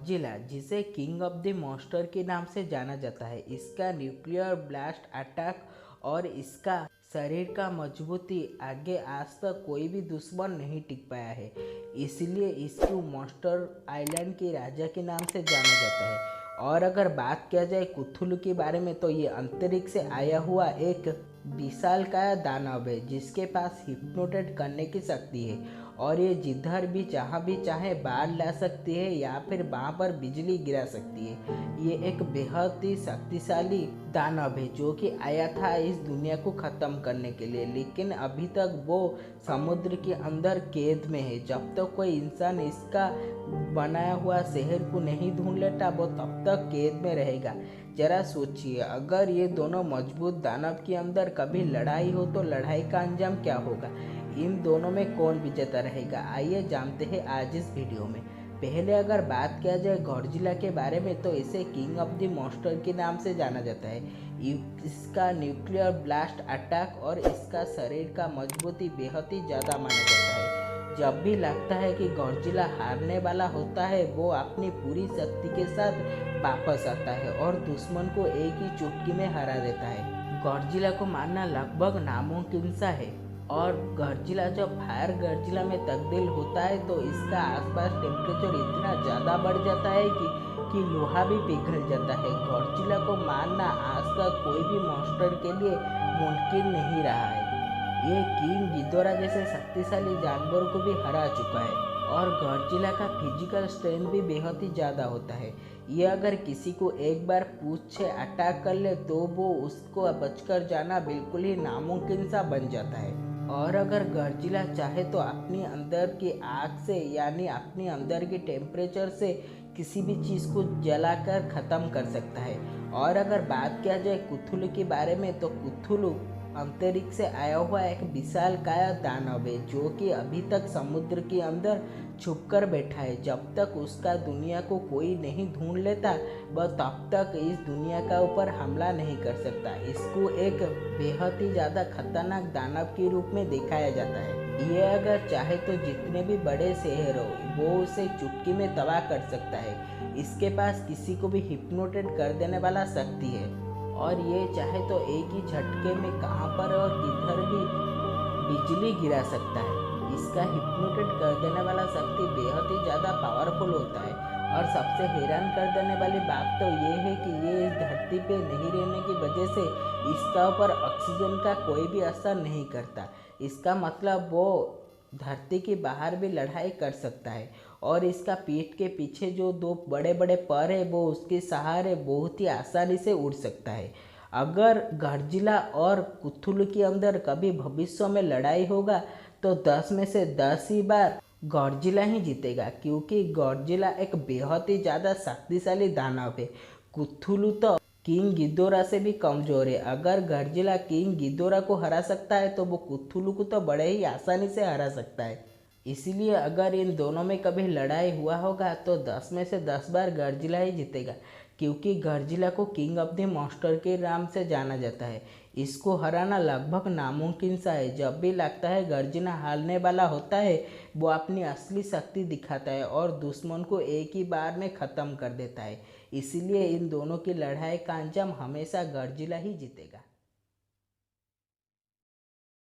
Godzilla, जिसे king of the monster के नाम से जाना जाता है, इसका न्यूक्लियर ब्लास्ट अटैक और इसका शरीर का मजबूती आगे आज तक कोई भी दुश्मन नहीं टिक पाया है। इसलिए इसको मॉन्स्टर आइलैंड के राजा के नाम से जाना जाता है। और अगर बात किया जाए कुथुलू के बारे में, तो ये अंतरिक्ष से आया हुआ एक विशालकाय दानव है जिसके पास हिप्नोटाइज करने की शक्ति है और ये जिधर भी जहाँ भी चाहे बाढ़ ला सकती है या फिर वहाँ पर बिजली गिरा सकती है। ये एक बेहद ही शक्तिशाली दानव है जो कि आया था इस दुनिया को ख़त्म करने के लिए, लेकिन अभी तक वो समुद्र के अंदर कैद में है। जब तक कोई इंसान इसका बनाया हुआ शहर को नहीं ढूंढ लेता वो तब तक कैद में रहेगा। जरा सोचिए, अगर ये दोनों मजबूत दानव के अंदर कभी लड़ाई हो तो लड़ाई का अंजाम क्या होगा? इन दोनों में कौन विजेता रहेगा? आइए जानते हैं आज इस वीडियो में। पहले अगर बात किया जाए गॉडजिला के बारे में, तो इसे किंग ऑफ द मॉन्स्टर के नाम से जाना जाता है। इसका न्यूक्लियर ब्लास्ट अटैक और इसका शरीर का मजबूती बेहद ही ज़्यादा माना जाता है। जब भी लगता है कि गॉडजिला हारने वाला होता है, वो अपनी पूरी शक्ति के साथ वापस आता है और दुश्मन को एक ही चुटकी में हरा देता है। गॉडजिला को मारना लगभग नामुमकिन सा है और गॉडजिला जब फायर गॉडजिला में तब्दील होता है तो इसका आसपास टेम्परेचर इतना ज़्यादा बढ़ जाता है कि लोहा भी पिघल जाता है। गॉडजिला को मारना आज तक कोई भी मॉन्स्टर के लिए मुमकिन नहीं रहा है। ये किंग गिदोरा जैसे शक्तिशाली जानवरों को भी हरा चुका है और गॉडजिला का फिजिकल स्ट्रेंथ भी बेहद ही ज़्यादा होता है। ये अगर किसी को एक बार पूंछ से अटैक कर ले तो वो उसको बचकर जाना बिल्कुल ही नामुमकिन सा बन जाता है। और अगर गॉडजिला चाहे तो अपनी अंदर की आग से यानी अपनी अंदर के टेम्परेचर से किसी भी चीज़ को जलाकर ख़त्म कर सकता है। और अगर बात किया जाए कुथुलू के बारे में, तो कुथुलू अंतरिक्ष से आया हुआ एक विशालकाय दानव है जो कि अभी तक समुद्र के अंदर छुपकर बैठा है। जब तक उसका दुनिया को कोई नहीं ढूंढ लेता वह तब तक इस दुनिया का ऊपर हमला नहीं कर सकता। इसको एक बेहद ही ज़्यादा खतरनाक दानव के रूप में दिखाया जाता है। ये अगर चाहे तो जितने भी बड़े शहर हो वो उसे चुटकी में तबाह कर सकता है। इसके पास किसी को भी हिप्नोटाइज कर देने वाला शक्ति है और ये चाहे तो एक ही झटके में कहाँ पर और किधर भी बिजली गिरा सकता है। इसका हिप्नोटाइज कर देने वाला शक्ति बेहद ही ज़्यादा पावरफुल होता है। और सबसे हैरान कर देने वाली बात तो ये है कि ये इस धरती पे नहीं रहने की वजह से इसका ऊपर ऑक्सीजन का कोई भी असर नहीं करता। इसका मतलब वो धरती के बाहर भी लड़ाई कर सकता है और इसका पीठ के पीछे जो दो बड़े बड़े पर है वो उसके सहारे बहुत ही आसानी से उड़ सकता है। अगर गॉडजिला और कुथुलू के अंदर कभी भविष्य में लड़ाई होगा तो 10 में से 10 ही बार गॉडजिला ही जीतेगा, क्योंकि गॉडजिला एक बेहद ही ज़्यादा शक्तिशाली दानव है। कुथुलू तो किंग गिदोरा से भी कमज़ोर है। अगर गॉडजिला किंग गिदोरा को हरा सकता है तो वो कुथुलू को तो बड़े ही आसानी से हरा सकता है। इसीलिए अगर इन दोनों में कभी लड़ाई हुआ होगा तो 10 में से 10 बार गॉडजिला ही जीतेगा, क्योंकि गॉडजिला को किंग ऑफ द मॉन्स्टर के नाम से जाना जाता है। इसको हराना लगभग नामुमकिन सा है। जब भी लगता है गॉडजिला हारने वाला होता है वो अपनी असली शक्ति दिखाता है और दुश्मन को एक ही बार में ख़त्म कर देता है। इसीलिए इन दोनों की लड़ाई का अंजाम हमेशा गॉडजिला ही जीतेगा।